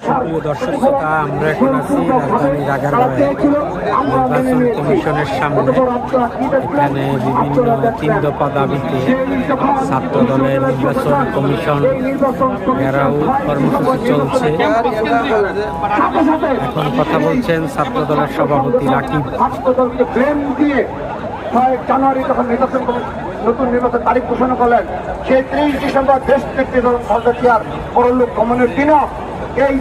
প্রিয় দর্শক শ্রোতা, আমরা এখন আছি রাজধানী রাগারগাঁওয়ে নির্বাচন কমিশনের সামনে। এখানে বিভিন্ন 3 দফা দাবিতে ছাত্র দলের নির্বাচন কমিশন ঘেরাও কর্মসূচি চলছে। এখন কথা বলছেন ছাত্র দলের সভাপতি রাকিব। জানুয়ারি তখন নতুন নির্বাচন তারিখ ঘোষণা করলেন, সেই 30 ডিসেম্বর দেশ নেত্রীর পরলোক গমনের দিনও এই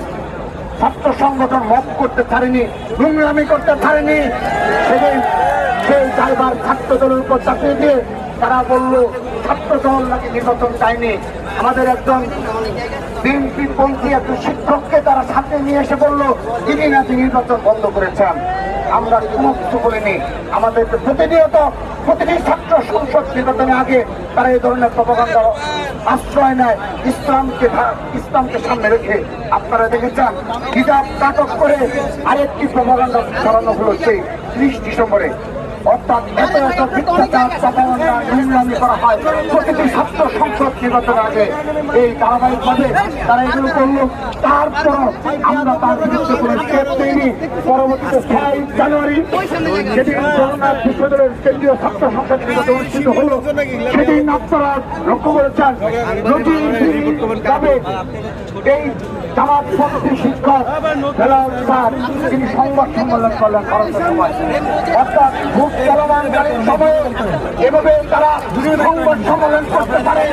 ছাত্র সংগঠন মত করতে ছাড়েনি, নোংরামি করতে ছাড়েনি। সেদিন সেই ড্রাইভার ছাত্র দলের উপর চাপিয়ে দিয়ে তারা বলল ছাত্র দল নাকি নির্বাচন চায়নি। আমাদের একজন বিএনপি পন্থী একজন শিক্ষককে তারা সাথে নিয়ে এসে বলল তিনি নাকি নির্বাচন বন্ধ করেছেন। আমরা কোনো কিছু বলিনি। আমাদের প্রতিটি ছাত্র সংসদ নির্বাচনের আগে তারা এই ধরনের প্রপাগান্ডা আশ্রয় নেয়। ইসলামকে সামনে রেখে আপনারা দেখেছেন হিজাব নাটক করে আরেকটি প্রপাগান্ডা ছড়ানো হলো সেই 30 ডিসেম্বরে। অর্থাৎ এত মিথ্যাচার প্রপাগান্ডা নোংরামি করা হয় প্রতিটি ছাত্র সংসদ নির্বাচনের আগে। এই ধারাবাহিকভাবে তারা এগুলো করলো। তারপর আমরা তার বিরুদ্ধে কোনো স্টেপ নেইনি। পরবর্তীতে 6 জানুয়ারি যেদিন জগন্নাথ বিশ্ববিদ্যালয়ের কেন্দ্রীয় ছাত্র সংসদ নির্বাচন অনুষ্ঠিত হলো, সেদিন আপনারা লক্ষ্য করেছেন এই জামাত পন্থী শিক্ষক তিনি সংবাদ সম্মেলন করলেন ভারতের সময়। অর্থাৎ ভোট চলমানকালীন সময়ে এভাবে তারা সংবাদ সম্মেলন করতে পারে।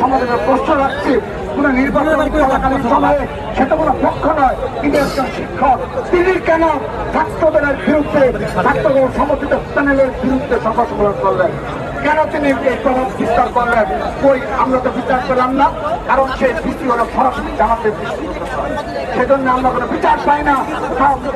সমাজের প্রশ্ন রাখছে কোন নির্বাচন চলাকালীন সময়ে সেটা কোনো পক্ষ নয়, তিনি একজন শিক্ষক। তিনি কেন ছাত্রদলের বিরুদ্ধে ছাত্রদল সমর্থিত প্যানেলের বিরুদ্ধে সংবাদ সম্মেলন করলেন? কেন তিনি প্রভাব বিস্তার করলেন? কই আমরা তো বিচার পেলাম না, কারণ সেই দৃষ্টি হলো সরাসরি জামাতের দৃষ্টি। সেজন্য আমরা কোনো বিচার পাই না।